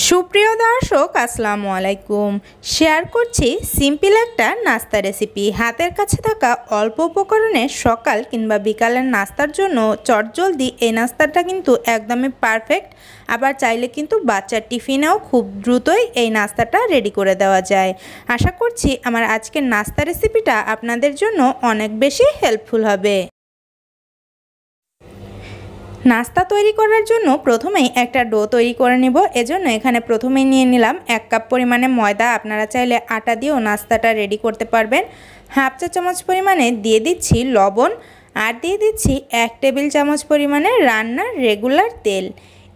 সুপ্রিয় দর্শক আসসালামু আলাইকুম। শেয়ার করছি সিম্পল একটা নাস্তা রেসিপি। হাতের কাছে থাকা অল্প উপকরণে সকাল কিংবা বিকালের নাস্তার জন্য চটজলদি এই নাস্তাটা কিন্তু একদমই পারফেক্ট। আবার চাইলে কিন্তু বাচ্চার টিফিনেও খুব দ্রুতই এই নাস্তাটা রেডি করে দেওয়া যায়। আশা করছি আমার আজকের নাস্তা রেসিপিটা আপনাদের জন্য অনেক বেশি হেল্পফুল হবে। নাস্তা তৈরি করার জন্য প্রথমেই একটা ডো তৈরি করে নিব। এজন্য এখানে প্রথমেই নিয়ে নিলাম 1 কাপ পরিমাণে ময়দা। আপনারা চাইলে আটা দিয়েও নাস্তাটা রেডি করতে পারবেন। হাফ চা চামচ পরিমাণে দিয়ে দিচ্ছি লবণ, আর দিয়ে দিচ্ছি 1 টেবিল চামচ পরিমাণে রান্নার রেগুলার তেল।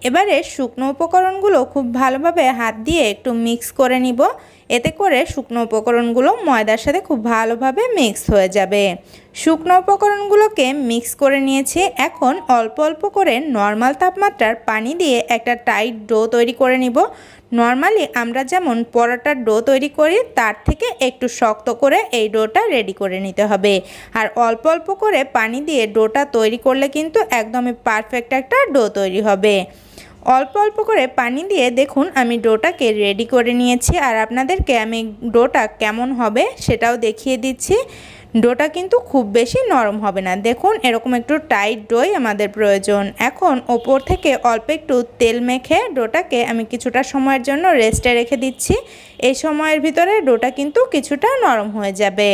এবারে শুকনো উপকরণগুলো খুব ভালোভাবে হাত দিয়ে একটু মিক্স করে নিব। এতে করে শুকনো উপকরণগুলো ময়দার সাথে খুব ভালোভাবে মিক্স হয়ে যাবে। শুকনো উপকরণগুলোকে মিক্স করে নিয়েছি। এখন অল্প অল্প করে নর্মাল তাপমাত্রার পানি দিয়ে একটা টাইট ডো তৈরি করে নিব। নর্মালি আমরা যেমন পরোটার ডো তৈরি করি তার থেকে একটু শক্ত করে এই ডোটা রেডি করে নিতে হবে। আর অল্প অল্প করে পানি দিয়ে ডোটা তৈরি করলে কিন্তু একদমই পারফেক্ট একটা ডো তৈরি হবে। অল্প অল্প করে পানি দিয়ে দেখুন আমি ডোটাকে রেডি করে নিয়েছি, আর আপনাদেরকে আমি ডোটা কেমন হবে সেটাও দেখিয়ে দিচ্ছি। ডোটা কিন্তু খুব বেশি নরম হবে না। দেখুন এরকম একটু টাইট ডোই আমাদের প্রয়োজন। এখন ওপর থেকে অল্প একটু তেল মেখে ডোটাকে আমি কিছুটা সময়ের জন্য রেস্টে রেখে দিচ্ছি। এই সময়ের ভিতরে ডোটা কিন্তু কিছুটা নরম হয়ে যাবে।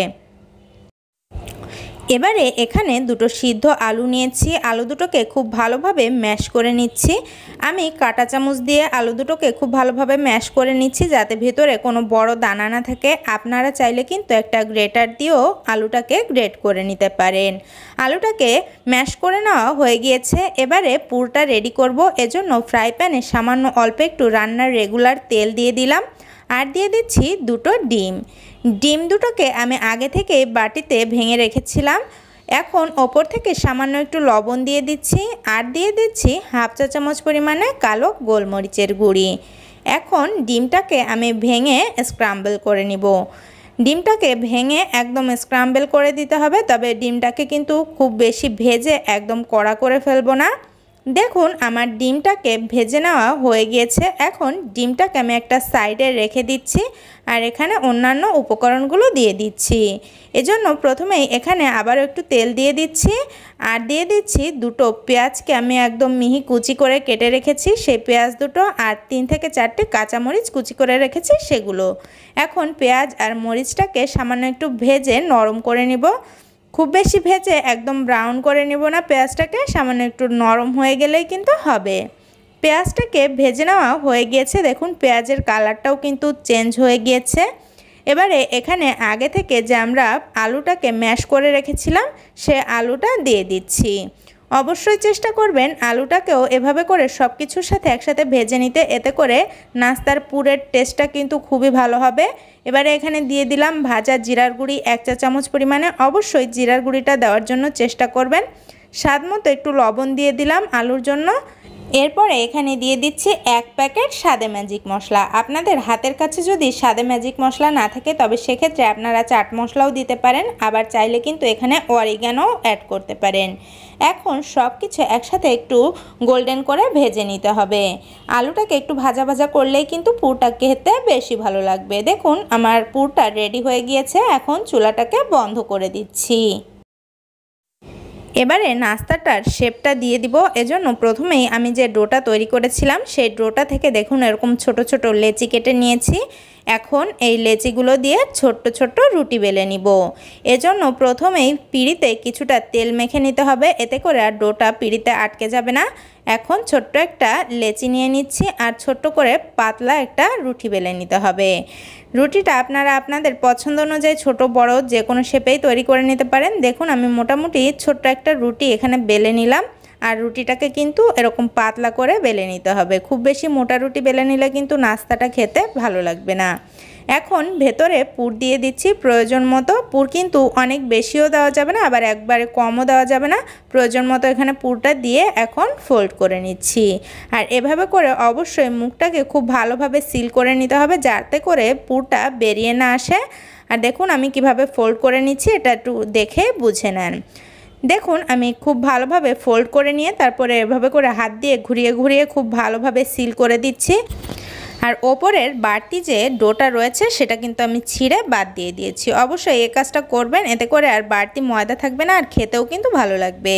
এবারে এখানে দুটো সিদ্ধ আলু নিয়েছি। আলু দুটোকে খুব ভালোভাবে ম্যাশ করে নিচ্ছি। আমি কাঁটা চামচ দিয়ে আলু দুটোকে খুব ভালোভাবে ম্যাশ করে নিচ্ছি যাতে ভেতরে কোনো বড় দানা না থাকে। আপনারা চাইলে কিন্তু একটা গ্রেটার দিয়েও আলুটাকে গ্রেট করে নিতে পারেন। আলুটাকে ম্যাশ করে নেওয়া হয়ে গিয়েছে। এবারে পুরটা রেডি করব। এজন্য ফ্রাই প্যানে সামান্য অল্প একটু রান্নার রেগুলার তেল দিয়ে দিলাম, আর দিয়ে দিচ্ছি দুটো ডিম। ডিম দুটোকে আমি আগে থেকে বাটিতে ভেঙে রেখেছিলাম। এখন ওপর থেকে সামান্য একটু লবণ দিয়ে দিচ্ছি, আর দিয়ে দিচ্ছি হাফ চা চামচ পরিমাণে কালো গোলমরিচের গুঁড়ি। এখন ডিমটাকে আমি ভেঙে স্ক্রাম্বল করে নিব। ডিমটাকে ভেঙে একদম স্ক্রাম্বল করে দিতে হবে, তবে ডিমটাকে কিন্তু খুব বেশি ভেজে একদম কড়া করে ফেলবো না। দেখুন আমার ডিমটাকে ভেজে নেওয়া হয়ে গিয়েছে। এখন ডিমটাকে আমি একটা সাইডে রেখে দিচ্ছি, আর এখানে অন্যান্য উপকরণগুলো দিয়ে দিচ্ছি। এজন্য প্রথমেই এখানে আবারও একটু তেল দিয়ে দিচ্ছি, আর দিয়ে দিচ্ছি দুটো পেঁয়াজকে আমি একদম মিহি কুচি করে কেটে রেখেছি সেই পেঁয়াজ দুটো, আর 3 থেকে 4টে কাঁচামরিচ কুচি করে রেখেছি সেগুলো। এখন পেঁয়াজ আর মরিচটাকে সামান্য একটু ভেজে নরম করে নিব। খুব বেশি ভেজে একদম ব্রাউন করে নেব না পেঁয়াজটাকে, সামান্য একটু নরম হয়ে গেলেই কিন্তু হবে। পেঁয়াজটাকে ভেজে নেওয়া হয়ে গিয়েছে। দেখুন পেঁয়াজের কালারটাও কিন্তু চেঞ্জ হয়ে গিয়েছে। এবারে এখানে আগে থেকে যে আমরা আলুটাকে ম্যাশ করে রেখেছিলাম সে আলুটা দিয়ে দিচ্ছি। অবশ্যই চেষ্টা করবেন আলুটাকেও এভাবে করে সব কিছুর সাথে একসাথে ভেজে নিতে, এতে করে নাস্তার পুরের টেস্টটা কিন্তু খুবই ভালো হবে। এবারে এখানে দিয়ে দিলাম ভাজা জিরার গুঁড়ি 1 চা চামচ পরিমাণে। অবশ্যই জিরার গুঁড়িটা দেওয়ার জন্য চেষ্টা করবেন। স্বাদ মতো একটু লবণ দিয়ে দিলাম আলুর জন্য। এরপরে এখানে দিয়ে দিচ্ছি 1 প্যাকেট স্বাদে ম্যাজিক মশলা। আপনাদের হাতের কাছে যদি স্বাদে ম্যাজিক মশলা না থাকে তবে সেক্ষেত্রে আপনারা চাট মশলাও দিতে পারেন, আবার চাইলে কিন্তু এখানে অরিগানো অ্যাড করতে পারেন। এখন সব কিছু একসাথে একটু গোল্ডেন করে ভেজে নিতে হবে। আলুটাকে একটু ভাজা ভাজা করলেই কিন্তু পুরটা খেতে বেশি ভালো লাগবে। দেখুন আমার পুরটা রেডি হয়ে গিয়েছে। এখন চুলাটাকে বন্ধ করে দিচ্ছি। এবারে নাস্তাটার শেপটা দিয়ে দিব। এজন্য প্রথমেই আমি যে ডোটা তৈরি করেছিলাম সেই ডোটা থেকে দেখুন এরকম ছোট ছোট লেচি কেটে নিয়েছি। এখন এই লেচিগুলো দিয়ে ছোট্ট ছোট্ট রুটি বেলে নিব। এজন্য প্রথমেই পিঁড়িতে কিছুটা তেল মেখে নিতে হবে, এতে করে আর ডোটা পিঁড়িতে আটকে যাবে না। এখন ছোট্ট একটা লেচি নিয়ে নিচ্ছি, আর ছোট্ট করে পাতলা একটা রুটি বেলে নিতে হবে। রুটিটা আপনারা আপনাদের পছন্দ অনুযায়ী ছোট বড় যে কোনো শেপেই তৈরি করে নিতে পারেন। দেখুন আমি মোটামুটি ছোট্ট একটা রুটি এখানে বেলে নিলাম, আর রুটিটাকে কিন্তু এরকম পাতলা করে বেলে নিতে হবে। খুব বেশি মোটা রুটি বেলে নিলে কিন্তু নাস্তাটা খেতে ভালো লাগবে না। এখন ভেতরে পুর দিয়ে দিচ্ছি প্রয়োজন মতো। পুর কিন্তু অনেক বেশিও দেওয়া যাবে না, আবার একবারে কমও দেওয়া যাবে না। প্রয়োজন মতো এখানে পুরটা দিয়ে এখন ফোল্ড করে নিচ্ছি। আর এভাবে করে অবশ্যই মুখটাকে খুব ভালোভাবে সিল করে নিতে হবে যাতে করে পুরটা বেরিয়ে না আসে। আর দেখুন আমি কিভাবে ফোল্ড করে নিচ্ছি, এটা একটু দেখে বুঝে নেন। দেখুন আমি খুব ভালোভাবে ফোল্ড করে নিয়ে তারপরে এভাবে করে হাত দিয়ে ঘুরিয়ে ঘুরিয়ে খুব ভালোভাবে সিল করে দিচ্ছি। আর ওপরের বাড়তি যে ডোটা রয়েছে সেটা কিন্তু আমি ছিঁড়ে বাদ দিয়ে দিয়েছি। অবশ্যই এই কাজটা করবেন, এতে করে আর বাড়তি ময়দা থাকবে না আর খেতেও কিন্তু ভালো লাগবে।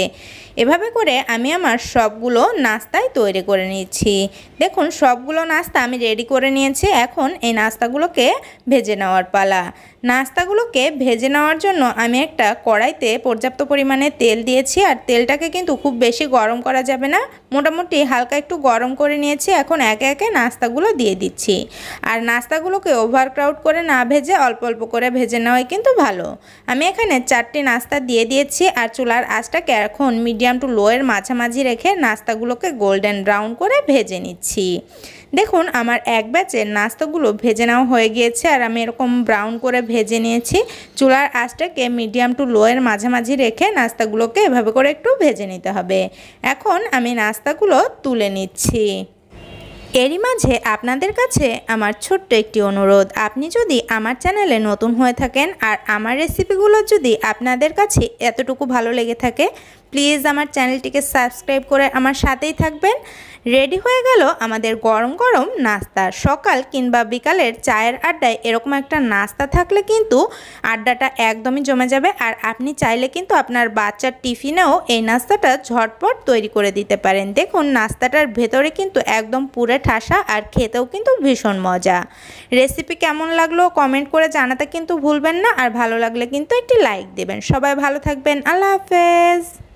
এভাবে করে আমি আমার সবগুলো নাস্তায় তৈরি করে নিচ্ছি। দেখুন সবগুলো নাস্তা আমি রেডি করে নিয়েছি। এখন এই নাস্তাগুলোকে ভেজে নেওয়ার পালা। নাস্তাগুলোকে ভেজে নেওয়ার জন্য আমি একটা কড়াইতে পর্যাপ্ত পরিমাণে তেল দিয়েছি। আর তেলটাকে কিন্তু খুব বেশি গরম করা যাবে না, মোটামুটি হালকা একটু গরম করে নিয়েছি। এখন একে একে নাস্তাগুলো দিয়ে দিচ্ছি। আর নাস্তাগুলোকে ওভারক্রাউড করে না ভেজে অল্প অল্প করে ভেজে নেওয়াই কিন্তু ভালো। আমি এখানে 4টি নাস্তা দিয়ে দিয়েছি। আর চুলার আঁচটাকে এখন মিডিয়াম টু লোয়ের মাঝামাঝি রেখে নাস্তাগুলোকে গোল্ডেন ব্রাউন করে ভেজে নিচ্ছি। দেখুন আমার এক ব্যাচের নাস্তাগুলো ভেজে নেওয়া হয়ে গিয়েছে আর আমি এরকম ব্রাউন করে ভেজে নিয়েছি। চুলার আঁচটাকে মিডিয়াম টু লোয়ের মাঝামাঝি রেখে নাস্তাগুলোকে এভাবে করে একটু ভেজে নিতে হবে। এখন আমি নাস্তাগুলো তুলে নিচ্ছি। এরই মাঝে আপনাদের কাছে আমার ছোট্ট একটি অনুরোধ, আপনি যদি আমার চ্যানেলে নতুন হয়ে থাকেন আর আমার রেসিপিগুলো যদি আপনাদের কাছে এতটুকু ভালো লেগে থাকে, প্লিজ আমার চ্যানেলটিকে সাবস্ক্রাইব করে আমার সাথেই থাকবেন। রেডি হয়ে গেল আমাদের গরম গরম নাস্তা। সকাল কিংবা বিকালের চায়ের আড্ডায় এরকম একটা নাস্তা থাকলে কিন্তু আড্ডাটা একদমই জমে যাবে। আর আপনি চাইলে কিন্তু আপনার বাচ্চার টিফিনেও এই নাস্তাটা ঝটপট তৈরি করে দিতে পারেন। দেখুন নাস্তাটার ভেতরে কিন্তু একদম পুরে ঠাসা আর খেতেও কিন্তু ভীষণ মজা। রেসিপি কেমন লাগলো কমেন্ট করে জানাতে কিন্তু ভুলবেন না। আর ভালো লাগলে কিন্তু একটি লাইক দেবেন। সবাই ভালো থাকবেন। আল্লাহ হাফেজ।